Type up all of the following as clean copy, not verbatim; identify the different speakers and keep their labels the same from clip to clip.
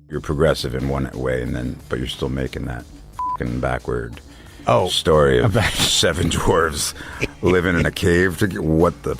Speaker 1: You're progressive in one way, but you're still making that fucking backward story of seven dwarves living in a cave. What the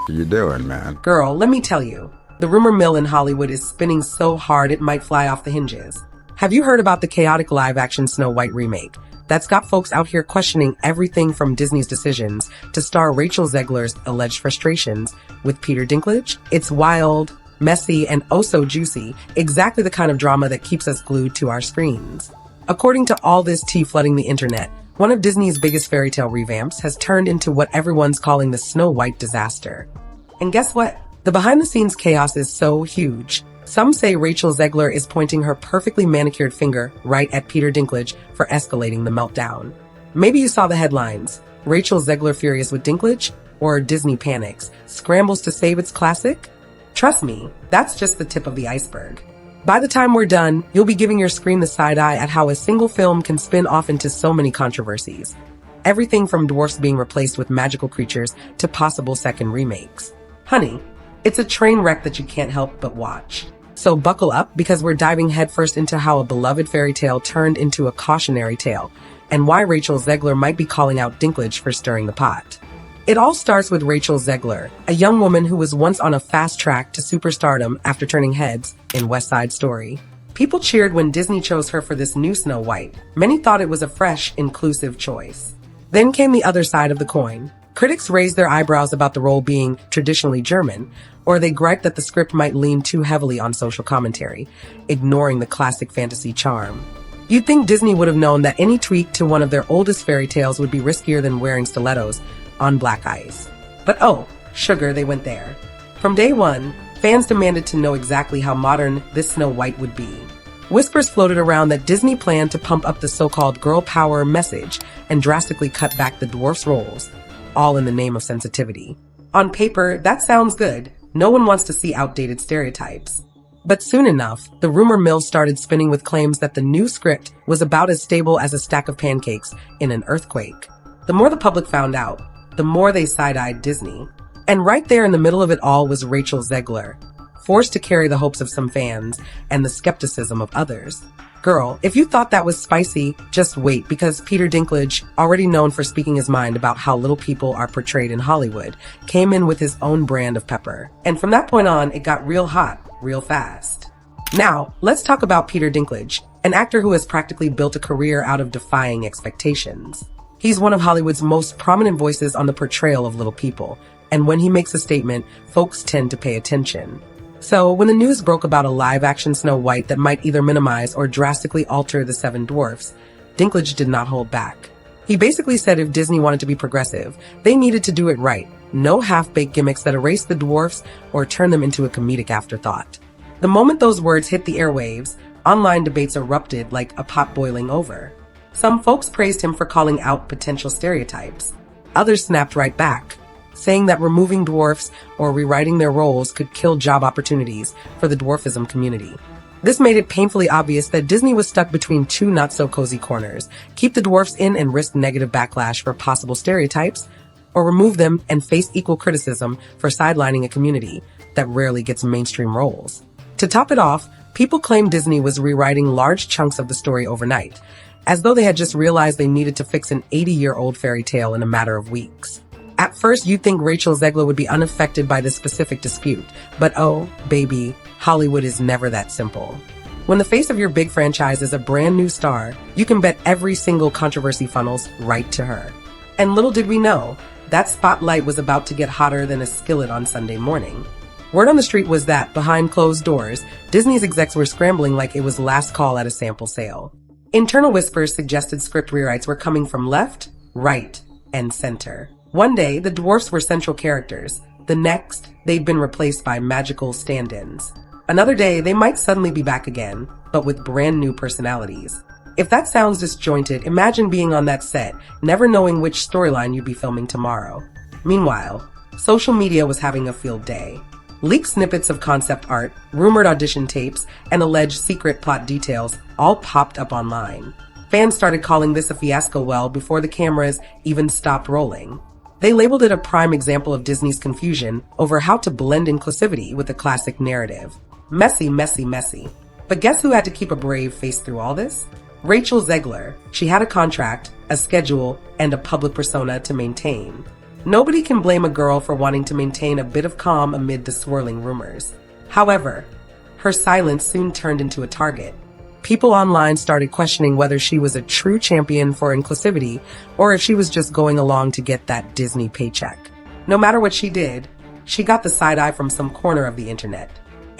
Speaker 1: are you doing, man?
Speaker 2: Girl, let me tell you, the rumor mill in Hollywood is spinning so hard it might fly off the hinges. Have you heard about the chaotic live-action Snow White remake? That's got folks out here questioning everything from Disney's decisions to star Rachel Zegler's alleged frustrations with Peter Dinklage. It's wild, messy, and oh so juicy, exactly the kind of drama that keeps us glued to our screens. According to all this tea flooding the internet, one of Disney's biggest fairy tale revamps has turned into what everyone's calling the Snow White disaster. And guess what? The behind-the-scenes chaos is so huge. Some say Rachel Zegler is pointing her perfectly manicured finger right at Peter Dinklage for escalating the meltdown. Maybe you saw the headlines, Rachel Zegler Furious with Dinklage, or Disney panics, Scrambles to save its classic? Trust me, that's just the tip of the iceberg. By the time we're done, you'll be giving your screen the side eye at how a single film can spin off into so many controversies. Everything from dwarfs being replaced with magical creatures to possible second remakes. Honey, it's a train wreck that you can't help but watch. So buckle up, because we're diving headfirst into how a beloved fairy tale turned into a cautionary tale, and why Rachel Zegler might be calling out Dinklage for stirring the pot. It all starts with Rachel Zegler, a young woman who was once on a fast track to superstardom after turning heads in West Side Story. People cheered when Disney chose her for this new Snow White. Many thought it was a fresh, inclusive choice. Then came the other side of the coin. Critics raised their eyebrows about the role being traditionally German, or they griped that the script might lean too heavily on social commentary, ignoring the classic fantasy charm. You'd think Disney would have known that any tweak to one of their oldest fairy tales would be riskier than wearing stilettos on black ice. But oh, sugar, they went there. From day one, fans demanded to know exactly how modern this Snow White would be. Whispers floated around that Disney planned to pump up the so-called girl power message and drastically cut back the dwarfs' roles, all in the name of sensitivity. On paper, that sounds good. No one wants to see outdated stereotypes. But soon enough, the rumor mill started spinning with claims that the new script was about as stable as a stack of pancakes in an earthquake. The more the public found out, the more they side-eyed Disney. And right there in the middle of it all was Rachel Zegler, forced to carry the hopes of some fans and the skepticism of others. Girl, if you thought that was spicy, just wait, because Peter Dinklage, already known for speaking his mind about how little people are portrayed in Hollywood, came in with his own brand of pepper. And from that point on, it got real hot, real fast. Now, let's talk about Peter Dinklage, an actor who has practically built a career out of defying expectations. He's one of Hollywood's most prominent voices on the portrayal of little people, and when he makes a statement, folks tend to pay attention. So, when the news broke about a live-action Snow White that might either minimize or drastically alter the seven dwarfs, Dinklage did not hold back. He basically said if Disney wanted to be progressive, they needed to do it right. No half-baked gimmicks that erase the dwarfs or turn them into a comedic afterthought. The moment those words hit the airwaves, online debates erupted like a pot boiling over. Some folks praised him for calling out potential stereotypes. Others snapped right back, saying that removing dwarfs or rewriting their roles could kill job opportunities for the dwarfism community. This made it painfully obvious that Disney was stuck between two not-so-cozy corners: keep the dwarfs in and risk negative backlash for possible stereotypes, or remove them and face equal criticism for sidelining a community that rarely gets mainstream roles. To top it off, people claimed Disney was rewriting large chunks of the story overnight, as though they had just realized they needed to fix an 80-year-old fairy tale in a matter of weeks. At first, you'd think Rachel Zegler would be unaffected by this specific dispute, but oh, baby, Hollywood is never that simple. When the face of your big franchise is a brand new star, you can bet every single controversy funnels right to her. And little did we know, that spotlight was about to get hotter than a skillet on Sunday morning. Word on the street was that, behind closed doors, Disney's execs were scrambling like it was last call at a sample sale. Internal whispers suggested script rewrites were coming from left, right, and center. One day, the dwarfs were central characters. The next, they'd been replaced by magical stand-ins. Another day, they might suddenly be back again, but with brand new personalities. If that sounds disjointed, imagine being on that set, never knowing which storyline you'd be filming tomorrow. Meanwhile, social media was having a field day. Leaked snippets of concept art, rumored audition tapes, and alleged secret plot details all popped up online. Fans started calling this a fiasco well before the cameras even stopped rolling. They labeled it a prime example of Disney's confusion over how to blend inclusivity with the classic narrative. Messy, messy, messy. But guess who had to keep a brave face through all this? Rachel Zegler. She had a contract, a schedule, and a public persona to maintain. Nobody can blame a girl for wanting to maintain a bit of calm amid the swirling rumors. However, her silence soon turned into a target. People online started questioning whether she was a true champion for inclusivity or if she was just going along to get that Disney paycheck. No matter what she did, she got the side eye from some corner of the internet.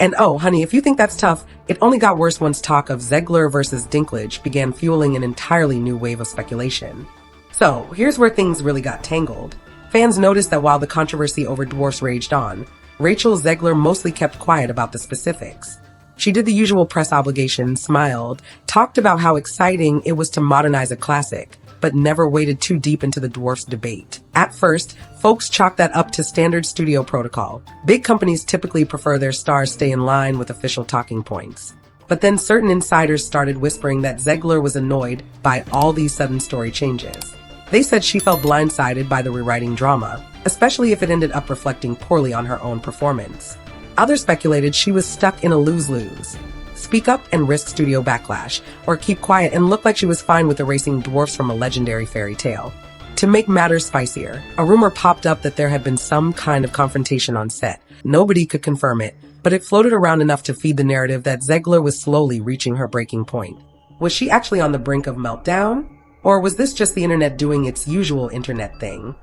Speaker 2: And oh, honey, if you think that's tough, it only got worse once talk of Zegler versus Dinklage began fueling an entirely new wave of speculation. So, here's where things really got tangled. Fans noticed that while the controversy over dwarfs raged on, Rachel Zegler mostly kept quiet about the specifics. She did the usual press obligation, smiled, talked about how exciting it was to modernize a classic, but never waded too deep into the dwarfs debate. At first, folks chalked that up to standard studio protocol. Big companies typically prefer their stars stay in line with official talking points. But then certain insiders started whispering that Zgler was annoyed by all these sudden story changes. They said she felt blindsided by the rewriting drama, especially if it ended up reflecting poorly on her own performance. Others speculated she was stuck in a lose-lose. Speak up and risk studio backlash, or keep quiet and look like she was fine with erasing dwarfs from a legendary fairy tale. To make matters spicier, a rumor popped up that there had been some kind of confrontation on set. Nobody could confirm it, but it floated around enough to feed the narrative that Zgler was slowly reaching her breaking point. Was she actually on the brink of meltdown? Or was this just the internet doing its usual internet thing?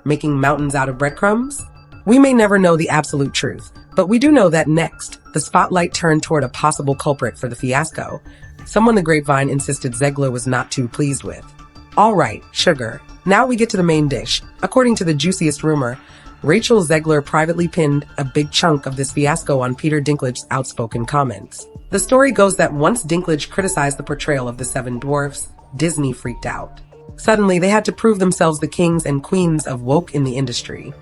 Speaker 2: Making mountains out of breadcrumbs? We may never know the absolute truth, but we do know that next, the spotlight turned toward a possible culprit for the fiasco. Someone the grapevine insisted Zgler was not too pleased with. All right, sugar. Now we get to the main dish. According to the juiciest rumor, Rachel Zegler privately pinned a big chunk of this fiasco on Peter Dinklage's outspoken comments. The story goes that once Dinklage criticized the portrayal of the seven dwarfs, Disney freaked out. Suddenly, they had to prove themselves the kings and queens of woke in the industry,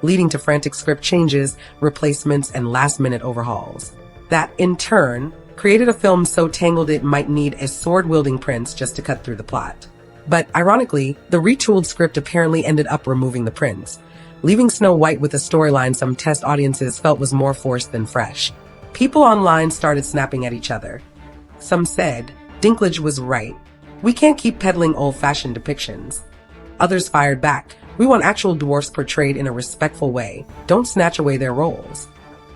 Speaker 2: leading to frantic script changes, replacements, and last-minute overhauls. That, in turn, created a film so tangled it might need a sword-wielding prince just to cut through the plot. But, ironically, the retooled script apparently ended up removing the prince, leaving Snow White with a storyline some test audiences felt was more forced than fresh. People online started snapping at each other. Some said, Dinklage was right. We can't keep peddling old-fashioned depictions. Others fired back. We want actual dwarfs portrayed in a respectful way. Don't snatch away their roles.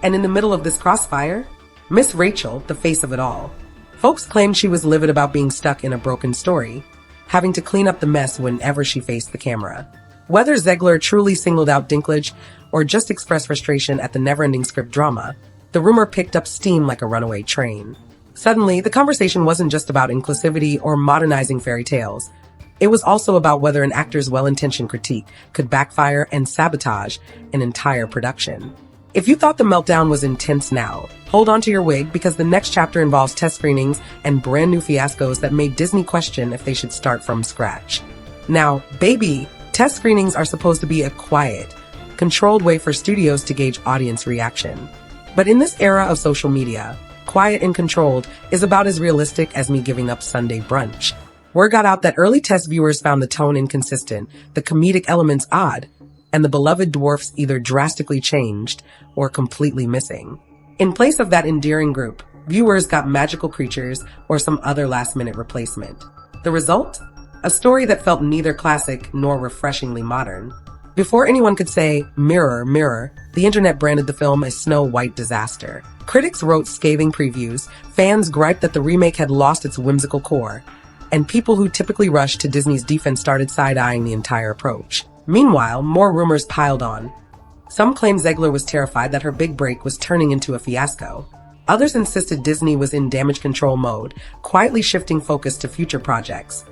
Speaker 2: And in the middle of this crossfire, Miss Rachel, the face of it all. Folks claimed she was livid about being stuck in a broken story, having to clean up the mess whenever she faced the camera. Whether Zgler truly singled out Dinklage or just expressed frustration at the never-ending script drama, the rumor picked up steam like a runaway train. Suddenly, the conversation wasn't just about inclusivity or modernizing fairy tales. It was also about whether an actor's well-intentioned critique could backfire and sabotage an entire production. If you thought the meltdown was intense now, hold on to your wig because the next chapter involves test screenings and brand new fiascos that made Disney question if they should start from scratch. Now, baby, test screenings are supposed to be a quiet, controlled way for studios to gauge audience reaction. But in this era of social media, quiet and controlled is about as realistic as me giving up Sunday brunch. Word got out that early test viewers found the tone inconsistent, the comedic elements odd, and the beloved dwarfs either drastically changed or completely missing. In place of that endearing group, viewers got magical creatures or some other last-minute replacement. The result? A story that felt neither classic nor refreshingly modern. Before anyone could say, mirror, mirror, the internet branded the film a Snow White disaster. Critics wrote scathing previews, fans griped that the remake had lost its whimsical core, and people who typically rush to Disney's defense started side-eyeing the entire approach. Meanwhile, more rumors piled on. Some claimed Zgler was terrified that her big break was turning into a fiasco. Others insisted Disney was in damage control mode, quietly shifting focus to future projects.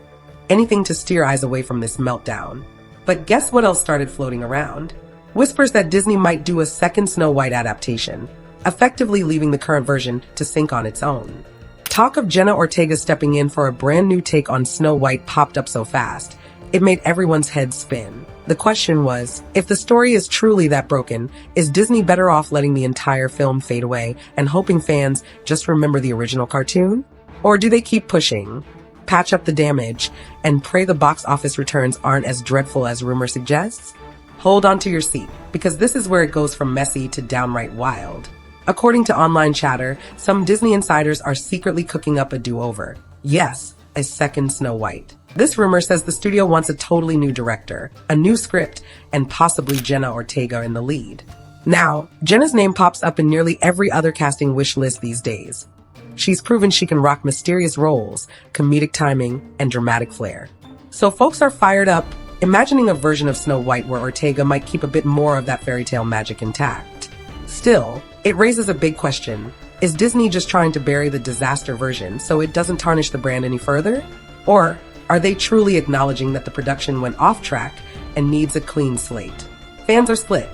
Speaker 2: Anything to steer eyes away from this meltdown. But guess what else started floating around? Whispers that Disney might do a second Snow White adaptation, effectively leaving the current version to sink on its own. Talk of Jenna Ortega stepping in for a brand new take on Snow White popped up so fast, it made everyone's head spin. The question was, if the story is truly that broken, is Disney better off letting the entire film fade away and hoping fans just remember the original cartoon? Or do they keep pushing, patch up the damage, and pray the box office returns aren't as dreadful as rumor suggests? Hold on to your seat, because this is where it goes from messy to downright wild. According to online chatter, some Disney insiders are secretly cooking up a do-over. Yes, a second Snow White. This rumor says the studio wants a totally new director, a new script, and possibly Jenna Ortega in the lead. Now, Jenna's name pops up in nearly every other casting wish list these days. She's proven she can rock mysterious roles, comedic timing, and dramatic flair. So folks are fired up, imagining a version of Snow White where Ortega might keep a bit more of that fairy tale magic intact. Still, it raises a big question. Is Disney just trying to bury the disaster version so it doesn't tarnish the brand any further? Or are they truly acknowledging that the production went off track and needs a clean slate? Fans are split.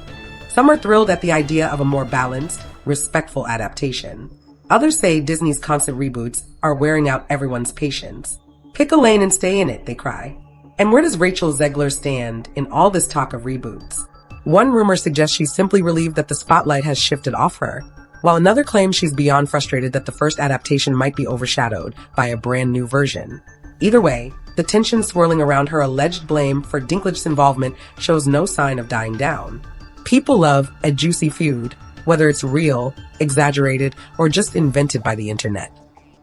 Speaker 2: Some are thrilled at the idea of a more balanced, respectful adaptation. Others say Disney's constant reboots are wearing out everyone's patience. Pick a lane and stay in it, they cry. And where does Rachel Zegler stand in all this talk of reboots? One rumor suggests she's simply relieved that the spotlight has shifted off her, while another claims she's beyond frustrated that the first adaptation might be overshadowed by a brand new version. Either way, the tension swirling around her alleged blame for Dinklage's involvement shows no sign of dying down. People love a juicy feud, whether it's real, exaggerated, or just invented by the internet.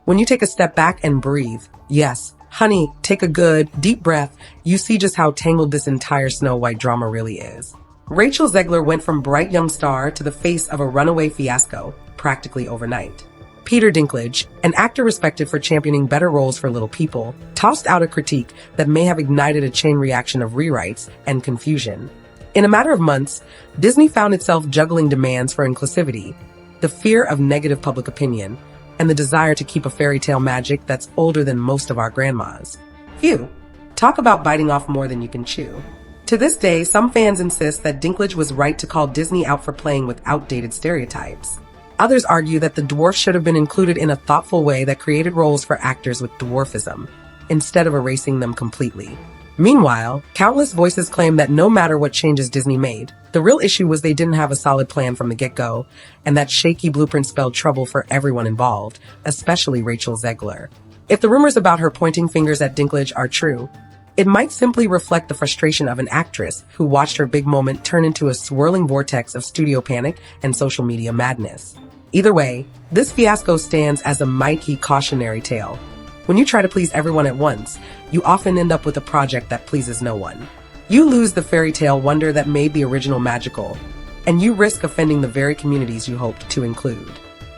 Speaker 2: When you take a step back and breathe, yes, honey, take a good, deep breath, you see just how tangled this entire Snow White drama really is. Rachel Zegler went from bright young star to the face of a runaway fiasco practically overnight. Peter Dinklage, an actor respected for championing better roles for little people, tossed out a critique that may have ignited a chain reaction of rewrites and confusion. In a matter of months, Disney found itself juggling demands for inclusivity, the fear of negative public opinion, and the desire to keep a fairy tale magic that's older than most of our grandmas. Phew, talk about biting off more than you can chew. To this day, some fans insist that Dinklage was right to call Disney out for playing with outdated stereotypes. Others argue that the dwarfs should have been included in a thoughtful way that created roles for actors with dwarfism, instead of erasing them completely. Meanwhile, countless voices claim that no matter what changes Disney made, the real issue was they didn't have a solid plan from the get-go, and that shaky blueprint spelled trouble for everyone involved, especially Rachel Zegler. If the rumors about her pointing fingers at Dinklage are true, it might simply reflect the frustration of an actress who watched her big moment turn into a swirling vortex of studio panic and social media madness. Either way, this fiasco stands as a mighty cautionary tale. When you try to please everyone at once, you often end up with a project that pleases no one. You lose the fairy tale wonder that made the original magical, and you risk offending the very communities you hoped to include.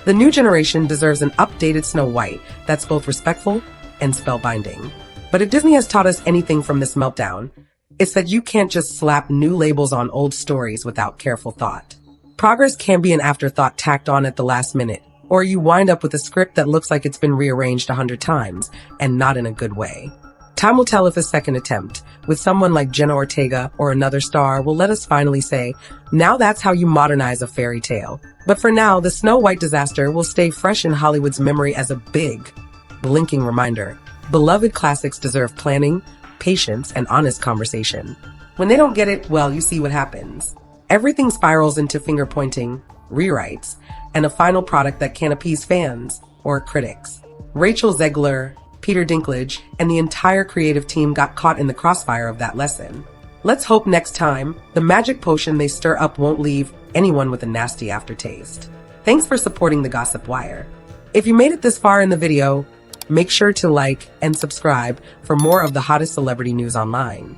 Speaker 2: The new generation deserves an updated Snow White that's both respectful and spellbinding. But if Disney has taught us anything from this meltdown, it's that you can't just slap new labels on old stories without careful thought. Progress can be an afterthought tacked on at the last minute, or you wind up with a script that looks like it's been rearranged 100 times, and not in a good way. Time will tell if a second attempt, with someone like Jenna Ortega or another star, will let us finally say, now that's how you modernize a fairy tale. But for now, the Snow White disaster will stay fresh in Hollywood's memory as a big, blinking reminder. Beloved classics deserve planning, patience, and honest conversation. When they don't get it, well, you see what happens. Everything spirals into finger-pointing, rewrites, and a final product that can't appease fans or critics. Rachel Zegler, Peter Dinklage, and the entire creative team got caught in the crossfire of that lesson. Let's hope next time, the magic potion they stir up won't leave anyone with a nasty aftertaste. Thanks for supporting the Gossip Wire. If you made it this far in the video, make sure to like and subscribe for more of the hottest celebrity news online.